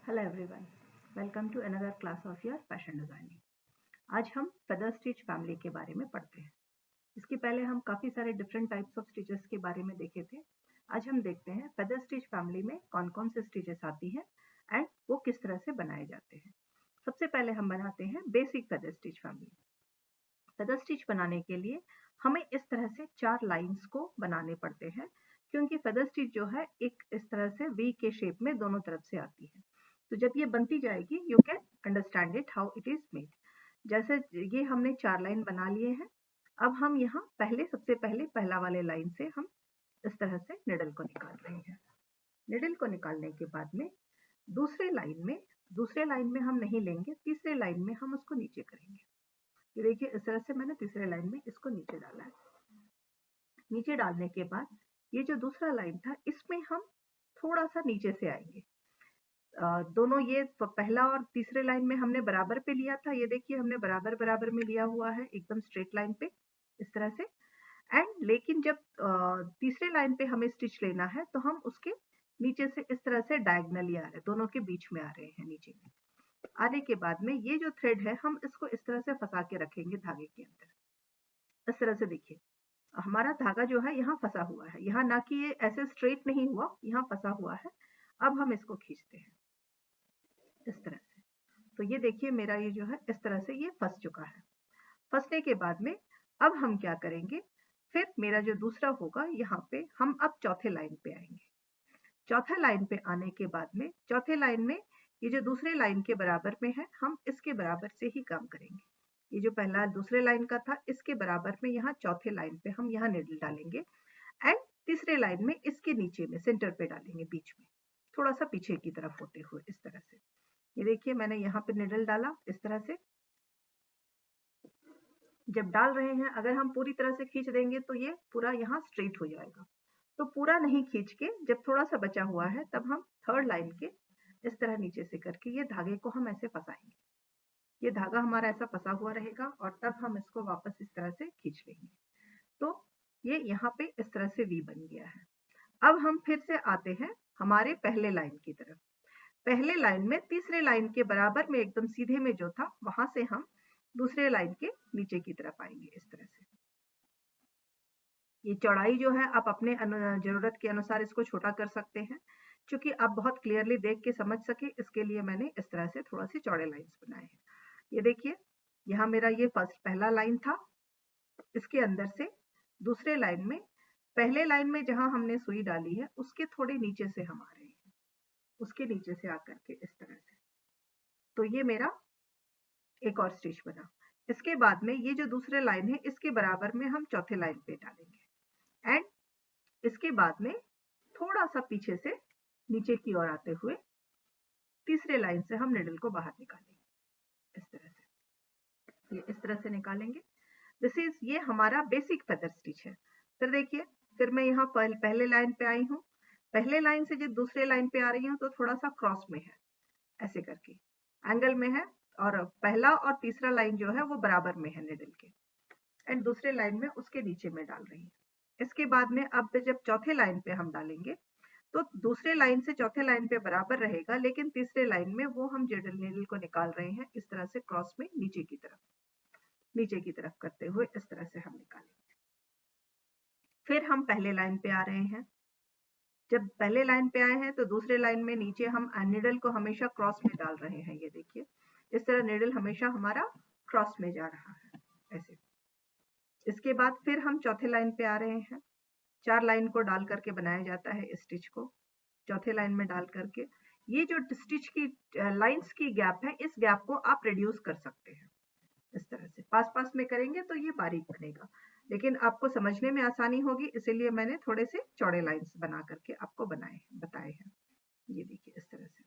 Hello everyone, welcome to another class of your fashion designing. आज हम feather stitch family के बारे में पढ़ते हैं। इसके पहले हम काफ़ी सारे डिफरेंट टाइप्स ऑफ स्टिचेस के बारे में देखे थे। आज हम देखते हैं फेदर स्टिच फैमिली में कौन कौन से स्टिचेस आती हैं एंड वो किस तरह से बनाए जाते हैं। सबसे पहले हम बनाते हैं basic feather stitch family. Feather stitch बनाने के लिए हमें इस तरह से 4 लाइंस को बनाने पड़ते हैं, क्योंकि फेदर स्टिच जो है एक इस तरह से वी के शेप में दोनों तरफ से आती है। तो जब ये बनती जाएगी you can understand it how it is made. जैसे ये हमने 4 लाइन बना लिए हैं। अब हम यहाँ सबसे पहले पहला वाले लाइन से हम इस तरह से निडल को निकाल रहे हैं। निडल को निकालने के बाद में दूसरे लाइन में हम नहीं लेंगे, तीसरे लाइन में हम उसको नीचे करेंगे। ये देखिए, इस तरह से मैंने तीसरे लाइन में इसको नीचे डाला है। नीचे डालने के बाद ये जो दूसरा लाइन था इसमें हम थोड़ा सा नीचे से आएंगे। दोनों ये पहला और तीसरे लाइन में हमने बराबर पे लिया था। ये देखिए, हमने बराबर बराबर में लिया हुआ है, एकदम स्ट्रेट लाइन पे इस तरह से। एंड लेकिन जब तीसरे लाइन पे हमें स्टिच लेना है तो हम उसके नीचे से इस तरह से डायगनली आ रहे हैं, दोनों के बीच में आ रहे हैं। नीचे में आने के बाद में ये जो थ्रेड है हम इसको इस तरह से फंसा के रखेंगे धागे के अंदर। इस तरह से देखिए, हमारा धागा जो है यहाँ फंसा हुआ है, यहाँ ना कि ये ऐसे स्ट्रेट नहीं हुआ, यहाँ फंसा हुआ है। अब हम इसको खींचते हैं इस तरह से। तो ये देखिए, मेरा ये जो है इस तरह से ये फंस चुका है। फंसने के बाद में अब हम क्या करेंगे, फिर मेरा जो दूसरा होगा यहाँ पे हम अब चौथे लाइन पे आएंगे। चौथा लाइन पे आने के बाद में चौथे लाइन में ये जो दूसरे लाइन के बराबर में है हम इसके बराबर से ही काम करेंगे। ये जो पहला दूसरे लाइन का था इसके बराबर में यहाँ चौथे लाइन पे हम यहाँ निडल डालेंगे एंड तीसरे लाइन में इसके नीचे में सेंटर पे डालेंगे, बीच में थोड़ा सा पीछे की तरफ होते हुए इस तरह से। ये देखिए, मैंने यहाँ पे निडल डाला इस तरह से। जब डाल रहे हैं अगर हम पूरी तरह से खींच देंगे तो ये पूरा यहाँ स्ट्रेट हो जाएगा। तो पूरा नहीं खींच के जब थोड़ा सा बचा हुआ है तब हम थर्ड लाइन के इस तरह नीचे से करके ये धागे को हम ऐसे फंसाएंगे। ये धागा हमारा ऐसा फंसा हुआ रहेगा और तब हम इसको वापस इस तरह से खींच लेंगे। तो ये यहाँ पे इस तरह से वी बन गया है। अब हम फिर से आते हैं हमारे पहले लाइन की तरफ। पहले लाइन में तीसरे लाइन के बराबर में एकदम सीधे में जो था वहां से हम दूसरे लाइन के नीचे की तरफ आएंगे इस तरह से। ये चौड़ाई जो है आप अपने जरूरत के अनुसार इसको छोटा कर सकते हैं। क्योंकि आप बहुत क्लियरली देख के समझ सके इसके लिए मैंने इस तरह से थोड़ा सी चौड़े लाइंस बनाए हैं। ये देखिए, यहाँ मेरा ये पहला लाइन था, इसके अंदर से दूसरे लाइन में पहले लाइन में जहां हमने सुई डाली है उसके थोड़े नीचे से हम आ रहे हैं, उसके नीचे से आकर के इस तरह से। तो ये मेरा एक और स्टिच बना। इसके बाद में ये जो दूसरे लाइन है इसके बराबर में हम चौथे लाइन पे डालेंगे एंड इसके बाद में थोड़ा सा पीछे से नीचे की ओर आते हुए तीसरे लाइन से हम निडल को बाहर निकालेंगे इस तरह से। ये इस तरह से निकालेंगे। ये हमारा बेसिक फेदर स्टिच है। फिर देखिए, फिर मैं यहाँ पहले लाइन पे आई हूँ। पहले लाइन से जब दूसरे लाइन पे आ रही हूँ तो थोड़ा सा क्रॉस में है, ऐसे करके एंगल में है। और पहला और तीसरा लाइन जो है वो बराबर में है निडल के एंड दूसरे लाइन में उसके नीचे में डाल रही हूँ। इसके बाद में अब जब चौथे लाइन पे हम डालेंगे तो दूसरे लाइन से चौथे लाइन पे बराबर रहेगा, लेकिन तीसरे लाइन में वो हम निडल को निकाल रहे हैं इस तरह से क्रॉस में नीचे की तरफ करते हुए इस तरह से हम निकालेंगे। फिर हम पहले लाइन पे आ रहे हैं। जब पहले लाइन पे आए हैं तो दूसरे लाइन में नीचे हम निडल को हमेशा क्रॉस में डाल रहे हैं। ये देखिए, इस तरह निडल हमेशा हमारा क्रॉस में जा रहा है ऐसे। इसके बाद फिर हम चौथे लाइन पे आ रहे हैं। 4 लाइन को डाल करके बनाया जाता है इस स्टिच को। चौथे लाइन में डाल करके ये जो स्टिच की लाइंस की गैप है इस गैप को आप रिड्यूस कर सकते हैं इस तरह से। पास में करेंगे तो ये बारीक बनेगा, लेकिन आपको समझने में आसानी होगी इसीलिए मैंने थोड़े से चौड़े लाइंस बना करके आपको बताए हैं। ये देखिए इस तरह से।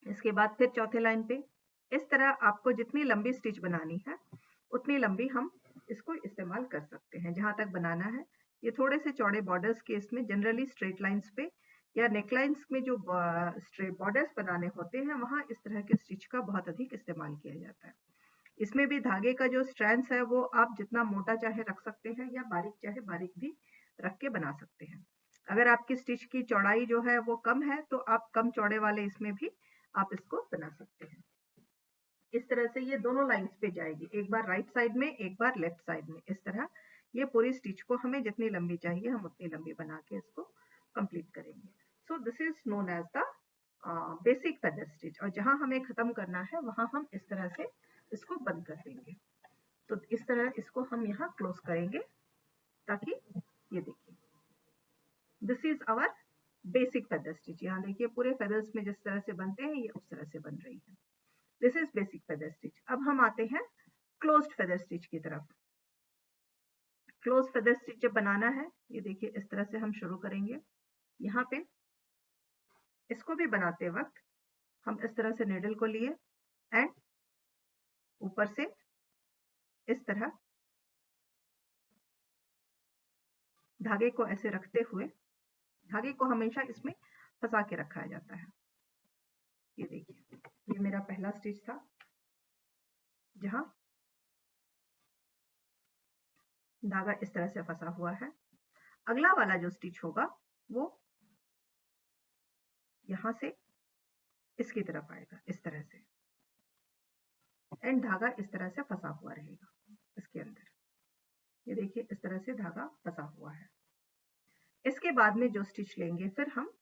इसके बाद फिर चौथे लाइन पे इस तरह आपको जितनी लंबी स्टिच बनानी है उतनी लंबी हम इसको इस्तेमाल कर सकते हैं जहां तक बनाना है। ये थोड़े से चौड़े बॉर्डर्स के इसमें जनरली स्ट्रेट लाइंस पे या नेकलाइंस में जो स्ट्रेट बॉर्डर्स बनाने होते हैं वहां इस तरह के स्टिच का बहुत अधिक इस्तेमाल किया जाता है। इसमें भी धागे का जो स्ट्रैंड्स है वो आप जितना मोटा चाहे रख सकते हैं या बारीक चाहे बारीक भी रख के बना सकते हैं। अगर आपकी स्टिच की चौड़ाई जो है वो कम है तो आप कम चौड़े वाले इसमें भी आप इसको बना सकते हैं। इस तरह से ये दोनों लाइंस पे जाएगी, एक बार राइट साइड में, एक बार लेफ्ट साइड में। इस तरह ये पूरी स्टिच को हमें जितनी लंबी चाहिए हम उतनी लंबी बना के इसको कंप्लीट करेंगे। So this is known as the basic feather stitch. और जहां हमें खत्म करना है वहां हम इस तरह से इसको बंद कर देंगे। तो इस तरह इसको हम यहाँ क्लोज करेंगे ताकि ये देखिए this is our basic feather stitch. यहाँ देखिए पूरे फेदर्स में जिस तरह से बनते हैं ये उस तरह से बन रही है। This is basic feather stitch. अब हम आते हैं क्लोज्ड फेदर स्टिच की तरफ। क्लोज फेदर स्टिच जब बनाना है, ये देखिए इस तरह से हम शुरू करेंगे। यहाँ पे इसको भी बनाते वक्त हम इस तरह से नीडल को लिए एंड ऊपर से इस तरह धागे को ऐसे रखते हुए, धागे को हमेशा इसमें फंसा के रखा जाता है। ये देखिए ये मेरा पहला स्टिच था जहां धागा इस तरह से फंसा हुआ है। अगला वाला जो स्टिच होगा वो यहां से इसकी तरफ आएगा इस तरह से, एंड धागा इस तरह से फंसा हुआ रहेगा इसके अंदर। ये देखिए इस तरह से धागा फंसा हुआ है। इसके बाद में जो स्टिच लेंगे फिर हम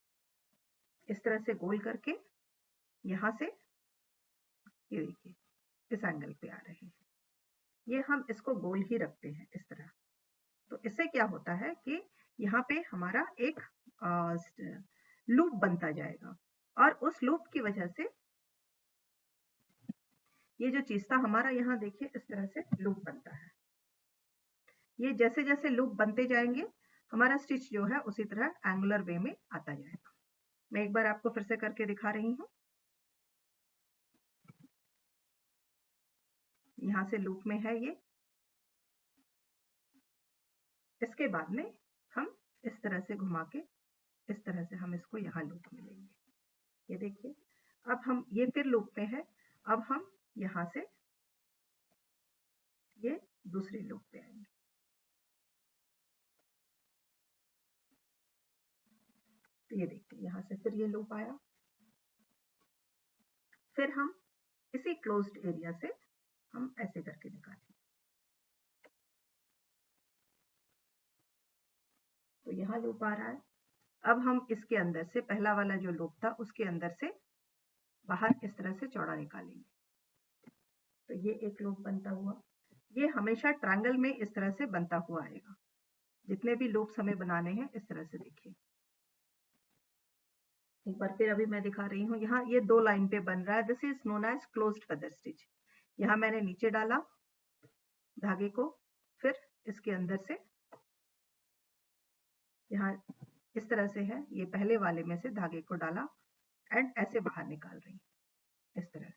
इस तरह से गोल करके यहां से, ये देखिए इस एंगल पे आ रहे हैं, ये हम इसको गोल ही रखते हैं इस तरह। तो इससे क्या होता है कि यहाँ पे हमारा एक लूप बनता जाएगा और उस लूप की वजह से ये जो चीज था हमारा, यहाँ देखिए इस तरह से लूप बनता है। ये जैसे जैसे लूप बनते जाएंगे हमारा स्टिच जो है उसी तरह एंगुलर वे में आता जाएगा। मैं एक बार आपको फिर से करके दिखा रही हूँ। यहाँ से लूप में है ये, इसके बाद में हम इस तरह से घुमा के इस तरह से हम इसको यहाँ लूप में लेंगे। ये देखिए अब हम ये फिर लूप में है, अब हम यहाँ से ये दूसरे लूप पे आएंगे। तो ये देखिए यहाँ से फिर ये लूप आया, फिर हम इसी क्लोज्ड एरिया से हम ऐसे करके निकालेंगे। तो यहाँ लूप आ रहा है। अब हम इसके अंदर से पहला वाला जो लूप था उसके अंदर से बाहर इस तरह से चौड़ा निकालेंगे। तो ये एक लूप बनता हुआ, ये हमेशा ट्रायंगल में इस तरह से बनता हुआ आएगा। जितने भी लूप्स हमें बनाने हैं इस तरह से देखिए। एक बार फिर अभी मैं दिखा रही हूँ, यहाँ ये दो लाइन पे बन रहा है। This is known as closed feather stitch. यहाँ मैंने नीचे डाला धागे को, फिर इसके अंदर से यहाँ इस तरह से है, ये पहले वाले में से धागे को डाला एंड ऐसे बाहर निकाल रही हूँ इस तरह।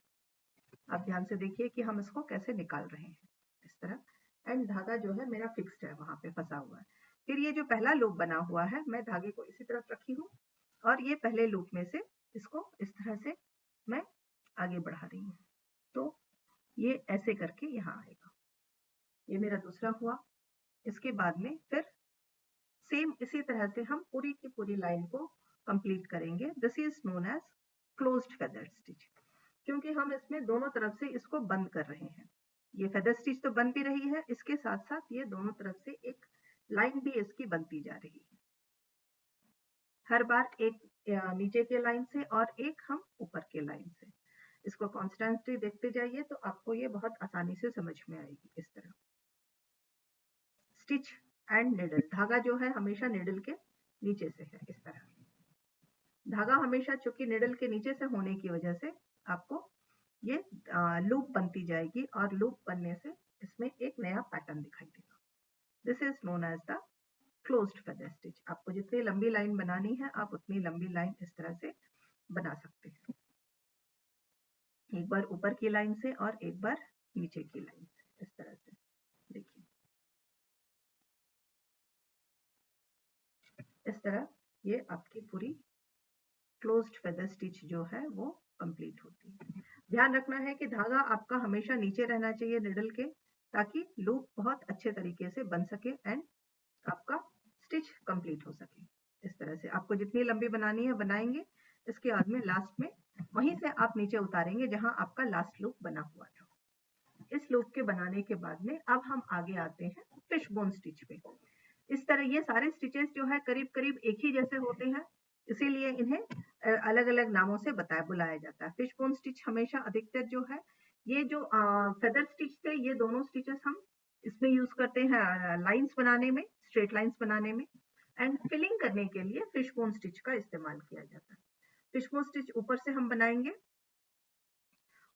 आप ध्यान से देखिए कि हम इसको कैसे निकाल रहे हैं इस तरह, एंड धागा जो है मेरा फिक्स्ड है, वहां पे फंसा हुआ है। फिर ये जो पहला लूप बना हुआ है मैं धागे को इसी तरफ रखी हूँ और ये पहले लूप में से इसको इस तरह से मैं आगे बढ़ा रही हूँ। तो ये ऐसे करके यहाँ आएगा। ये मेरा दूसरा हुआ। इसके बाद में फिर सेम इसी तरह से हम पूरी की पूरी लाइन को कंप्लीट करेंगे। This is known as closed feather stitch, क्योंकि हम इसमें दोनों तरफ से इसको बंद कर रहे हैं। ये फेदर स्टिच तो बन भी रही है, इसके साथ साथ ये दोनों तरफ से एक लाइन भी इसकी बनती जा रही है। हर बार एक नीचे के लाइन से और एक हम ऊपर के लाइन से। इसको कॉन्स्टेंटली देखते जाइए तो आपको ये बहुत आसानी से समझ में आएगी। इस तरह स्टिच एंड निडल, धागा जो है हमेशा निडल के नीचे से है। इस तरह धागा हमेशा, चूंकि निडल के नीचे से होने की वजह से आपको ये लूप बनती जाएगी और लूप बनने से इसमें एक नया पैटर्न दिखाई देगा। This is known as the closed feather stitch. आपको जितनी लंबी लाइन बनानी है आप उतनी लंबी लाइन इस तरह से बना सकते हैं, एक बार ऊपर की लाइन से और एक बार नीचे की लाइन से। इस तरह से देखिए, इस तरह ये आपकी पूरी क्लोज्ड फेदर स्टिच जो है वो कंप्लीट होती है। ध्यान रखना है कि धागा आपका हमेशा नीचे रहना चाहिए निडल के, ताकि लूप बहुत अच्छे तरीके से बन सके एंड आपका स्टिच कंप्लीट हो सके। इस तरह से आपको जितनी लंबी बनानी है बनाएंगे। इसके बाद में लास्ट में वहीं से आप नीचे उतारेंगे जहां आपका लास्ट लूप बना हुआ था। इस लूप के बनाने के बाद में अब हम आगे आते हैं फिश बोन स्टिच पे। इस तरह ये सारे स्टिचेस जो है करीब करीब एक ही जैसे होते हैं, इसीलिए इन्हें अलग अलग नामों से बुलाया जाता है। फिश बोन स्टिच हमेशा अधिकतर जो है ये जो फेदर स्टिच थे, ये दोनों स्टिचेस हम इसमें यूज करते हैं लाइंस बनाने में, स्ट्रेट लाइंस बनाने में। एंड फिलिंग करने के लिए फिश बोन स्टिच का इस्तेमाल किया जाता है। फिश बोन स्टिच ऊपर से हम बनाएंगे।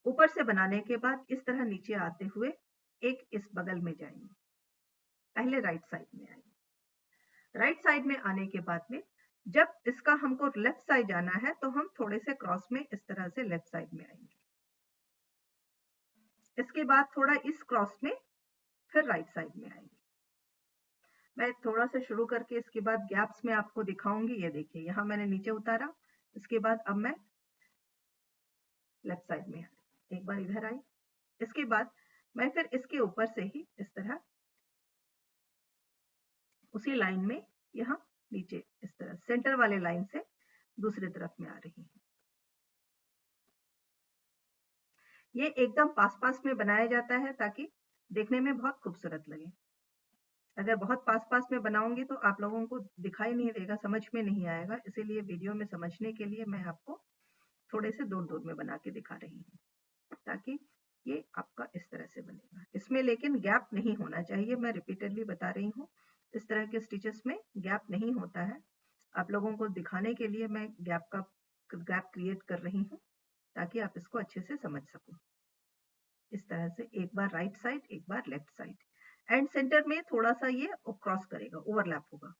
ऊपर से बनाने के बाद इस तरह नीचे आते हुए एक इस बगल में जाएंगे। पहले राइट साइड में आएंगे। राइट साइड में आने के बाद में जब इसका हमको लेफ्ट साइड जाना है तो हम थोड़े से क्रॉस में इस तरह से लेफ्ट साइड में आएंगे। इसके बाद थोड़ा इस क्रॉस में फिर राइट साइड में आएंगे। मैं थोड़ा सा शुरू करके इसके बाद गैप्स में आपको दिखाऊंगी। ये देखिए यहाँ मैंने नीचे उतारा, इसके बाद अब मैं लेफ्ट साइड में आई, एक बार इधर आई। इसके बाद मैं फिर इसके ऊपर से ही इस तरह उसी लाइन में यहाँ नीचे इस तरह सेंटर वाले लाइन से दूसरी तरफ में आ रही हूँ। ये एकदम पास पास में बनाया जाता है ताकि देखने में बहुत खूबसूरत लगे। अगर बहुत पास पास में बनाऊंगी तो आप लोगों को दिखाई नहीं देगा, समझ में नहीं आएगा, इसीलिए वीडियो में समझने के लिए मैं आपको थोड़े से दूर दूर में बना के दिखा रही हूँ ताकि ये आपका इस तरह से बनेगा। इसमें लेकिन गैप नहीं होना चाहिए, मैं रिपीटेडली बता रही हूँ। इस तरह के स्टिचेस में गैप नहीं होता है। आप लोगों को दिखाने के लिए मैं गैप क्रिएट कर रही हूँ ताकि आप इसको अच्छे से समझ सको। इस तरह से एक बार राइट साइड, एक बार लेफ्ट साइड, एंड सेंटर में थोड़ा सा ये क्रॉस करेगा, ओवरलैप होगा।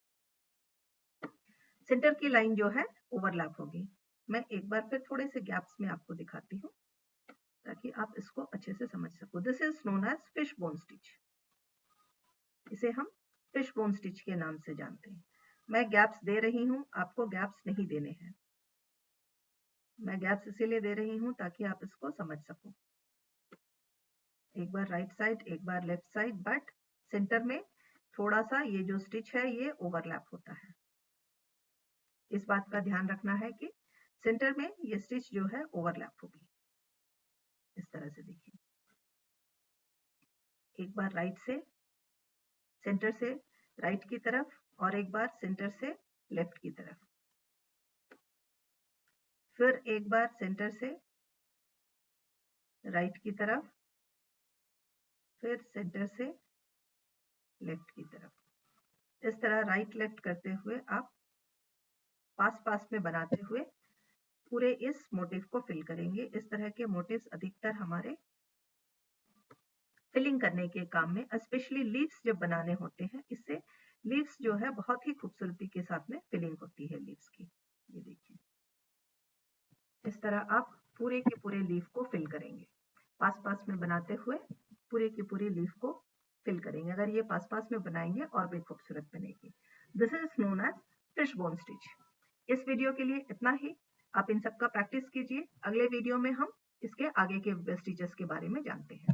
सेंटर की लाइन जो है ओवरलैप होगी। मैं एक बार फिर थोड़े से गैप्स में आपको दिखाती हूँ ताकि आप इसको अच्छे से समझ सको। This is known as fish bone stitch. इसे हम फिश बोन स्टिच के नाम से जानते हैं। मैं गैप्स दे रही हूँ, आपको गैप्स नहीं देने हैं। मैं गैप्स इसीलिए दे रही हूँ ताकि आप इसको समझ सको। एक बार राइट साइड, एक बार लेफ्ट साइड, बट सेंटर में थोड़ा सा ये जो स्टिच है ये ओवरलैप होता है। इस बात का ध्यान रखना है कि सेंटर में ये स्टिच जो है ओवरलैप होगी। इस तरह से देखिए, एक बार राइट से सेंटर से राइट की तरफ और एक बार सेंटर से लेफ्ट की तरफ, फिर एक बार सेंटर से राइट की तरफ, फिर सेंटर से लेफ्ट की तरफ। इस तरह राइट लेफ्ट करते हुए आप पास पास में बनाते हुए पूरे इस मोटिव को फिल करेंगे। इस तरह के मोटिव्स अधिकतर हमारे फिलिंग करने के काम में, स्पेशली लीव्स जब बनाने होते हैं, इससे लीव्स जो है बहुत ही खूबसूरती के साथ में फिलिंग होती है लीव्स की। ये देखिए, इस तरह आप पूरे के पूरे लीफ को फिल करेंगे। पास पास में बनाते हुए पूरे की पूरी लीफ को फिल करेंगे। अगर ये पास पास में बनाएंगे और भी खूबसूरत बनेगी। This is known as fish bone stitch. इस वीडियो के लिए इतना ही। आप इन सब का प्रैक्टिस कीजिए। अगले वीडियो में हम इसके आगे के स्टिचेस के बारे में जानते हैं।